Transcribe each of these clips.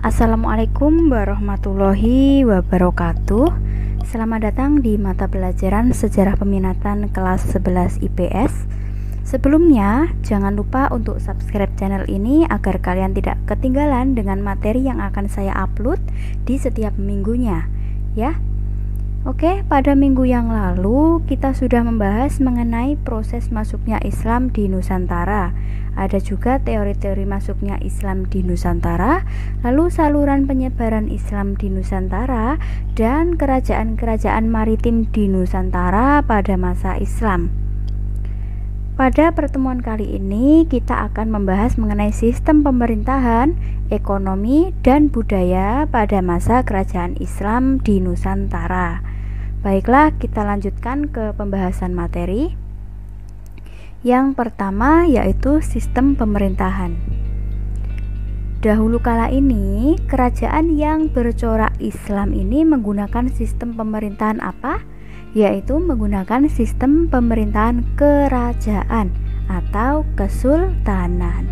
Assalamualaikum warahmatullahi wabarakatuh. Selamat datang di mata pelajaran Sejarah Peminatan kelas 11 IPS. Sebelumnya, jangan lupa untuk subscribe channel ini agar kalian tidak ketinggalan dengan materi yang akan saya upload di setiap minggunya, ya. Oke, pada minggu yang lalu kita sudah membahas mengenai proses masuknya Islam di Nusantara. Ada juga teori-teori masuknya Islam di Nusantara, lalu saluran penyebaran Islam di Nusantara, dan kerajaan-kerajaan maritim di Nusantara pada masa Islam. Pada pertemuan kali ini kita akan membahas mengenai sistem pemerintahan, ekonomi, dan budaya pada masa kerajaan Islam di Nusantara. Baiklah, kita lanjutkan ke pembahasan materi. Yang pertama yaitu sistem pemerintahan. Dahulu kala ini, kerajaan yang bercorak Islam ini menggunakan sistem pemerintahan apa? Yaitu menggunakan sistem pemerintahan kerajaan atau kesultanan.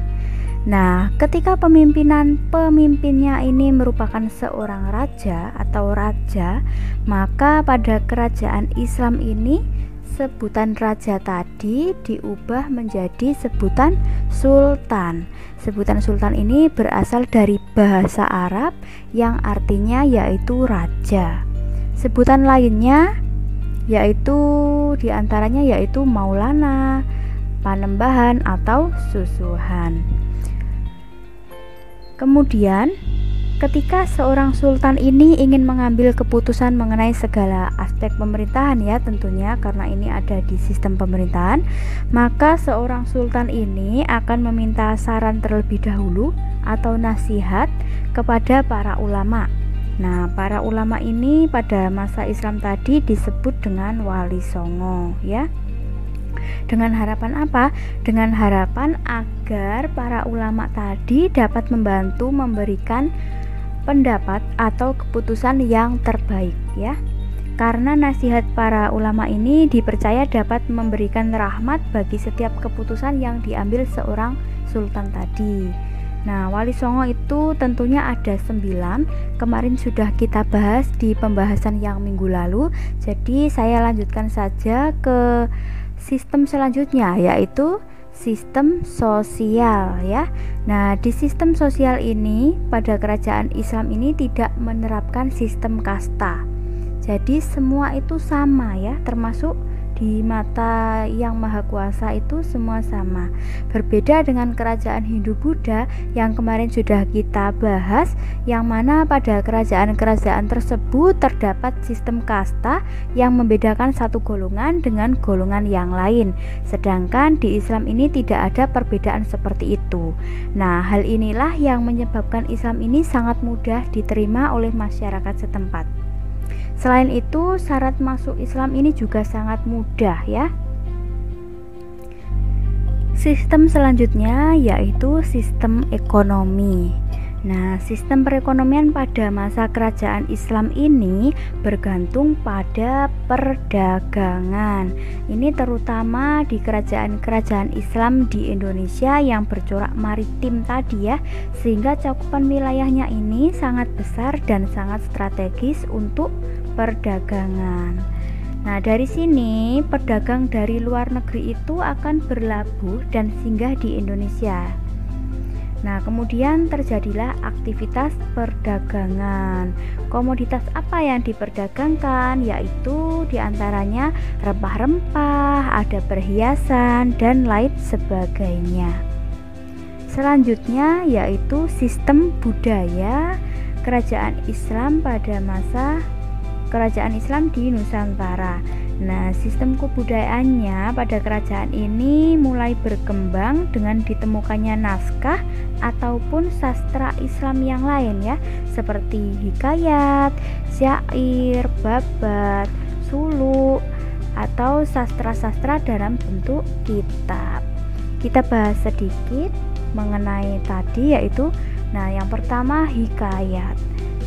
Nah, ketika pemimpinnya ini merupakan seorang raja atau raja, maka pada kerajaan Islam ini sebutan raja tadi diubah menjadi sebutan sultan. Sebutan sultan ini berasal dari bahasa Arab yang artinya yaitu raja. Sebutan lainnya yaitu diantaranya yaitu maulana, panembahan atau susuhan. Kemudian ketika seorang sultan ini ingin mengambil keputusan mengenai segala aspek pemerintahan, ya tentunya karena ini ada di sistem pemerintahan, maka seorang sultan ini akan meminta saran terlebih dahulu atau nasihat kepada para ulama. Nah, para ulama ini pada masa Islam tadi disebut dengan wali songo, ya. Dengan harapan apa? Dengan harapan agar para ulama tadi dapat membantu memberikan pendapat atau keputusan yang terbaik, ya. Karena nasihat para ulama ini dipercaya dapat memberikan rahmat bagi setiap keputusan yang diambil seorang sultan tadi. Nah, wali songo itu tentunya ada 9. Kemarin sudah kita bahas di pembahasan yang minggu lalu. Jadi saya lanjutkan saja ke sistem selanjutnya, yaitu sistem sosial, ya. Nah, di sistem sosial ini pada kerajaan Islam ini tidak menerapkan sistem kasta. Jadi semua itu sama, ya, termasuk di mata yang maha kuasa itu semua sama. Berbeda dengan kerajaan Hindu-Buddha yang kemarin sudah kita bahas, yang mana pada kerajaan-kerajaan tersebut terdapat sistem kasta yang membedakan satu golongan dengan golongan yang lain. Sedangkan di Islam ini tidak ada perbedaan seperti itu. Nah, hal inilah yang menyebabkan Islam ini sangat mudah diterima oleh masyarakat setempat. Selain itu, syarat masuk Islam ini juga sangat mudah, ya. Sistem selanjutnya yaitu sistem ekonomi. Nah, sistem perekonomian pada masa kerajaan Islam ini bergantung pada perdagangan. Ini terutama di kerajaan-kerajaan Islam di Indonesia yang bercorak maritim tadi, ya, sehingga cakupan wilayahnya ini sangat besar dan sangat strategis untuk perdagangan. Nah, dari sini pedagang dari luar negeri itu akan berlabuh dan singgah di Indonesia. Nah, kemudian terjadilah aktivitas perdagangan. Komoditas apa yang diperdagangkan? Yaitu diantaranya rempah-rempah, ada perhiasan, dan lain sebagainya. Selanjutnya yaitu sistem budaya kerajaan Islam pada masa kerajaan Islam di Nusantara. Nah, sistem kebudayaannya pada kerajaan ini mulai berkembang dengan ditemukannya naskah ataupun sastra Islam yang lain, ya, seperti hikayat, syair, babat, suluk, atau sastra-sastra dalam bentuk kitab. Kita bahas sedikit mengenai tadi, yaitu yang pertama hikayat.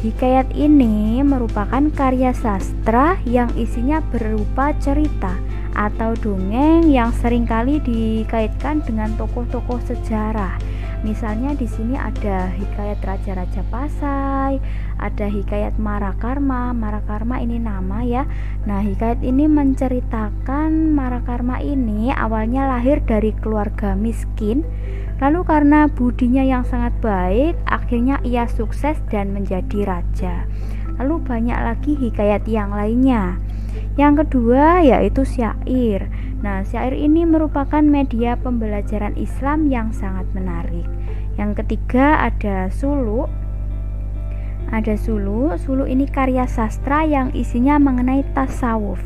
Hikayat ini merupakan karya sastra yang isinya berupa cerita atau dongeng yang seringkali dikaitkan dengan tokoh-tokoh sejarah Misalnya di sini ada hikayat Raja-Raja Pasai, ada hikayat Marakarma. Marakarma ini nama ya. Nah, hikayat ini menceritakan Marakarma ini awalnya lahir dari keluarga miskin. Lalu karena budinya yang sangat baik, akhirnya ia sukses dan menjadi raja. Lalu banyak lagi hikayat yang lainnya. Yang kedua yaitu syair. Nah, syair ini merupakan media pembelajaran Islam yang sangat menarik. Yang ketiga ada suluk. Ada suluk. Suluk ini karya sastra yang isinya mengenai tasawuf,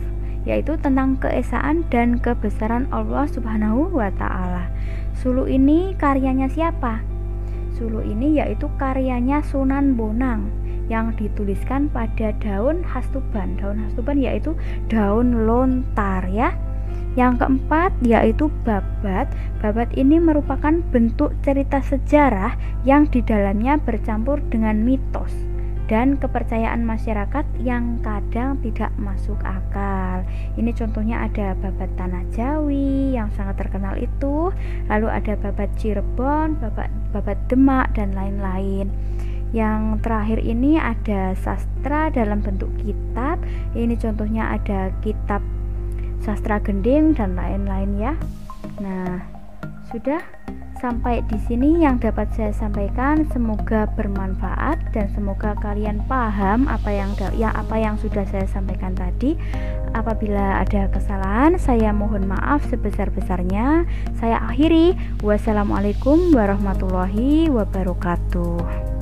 yaitu tentang keesaan dan kebesaran Allah Subhanahu wa taala. Suluk ini karyanya siapa? Suluk ini yaitu karyanya Sunan Bonang yang dituliskan pada daun hastuban. Daun hastuban yaitu daun lontar ya. Yang keempat yaitu babat. Babat ini merupakan bentuk cerita sejarah yang di dalamnya bercampur dengan mitos dan kepercayaan masyarakat yang kadang tidak masuk akal. Ini contohnya ada babat Tanah Jawi yang sangat terkenal itu, lalu ada babat Cirebon, babat Demak dan lain-lain. Yang terakhir ini ada sastra dalam bentuk kitab. Ini contohnya ada kitab Sastra Gending dan lain-lain ya. Nah, sudah sampai di sini yang dapat saya sampaikan. Semoga bermanfaat dan semoga kalian paham apa yang sudah saya sampaikan tadi. Apabila ada kesalahan, saya mohon maaf sebesar-besarnya. Saya akhiri. Wassalamualaikum warahmatullahi wabarakatuh.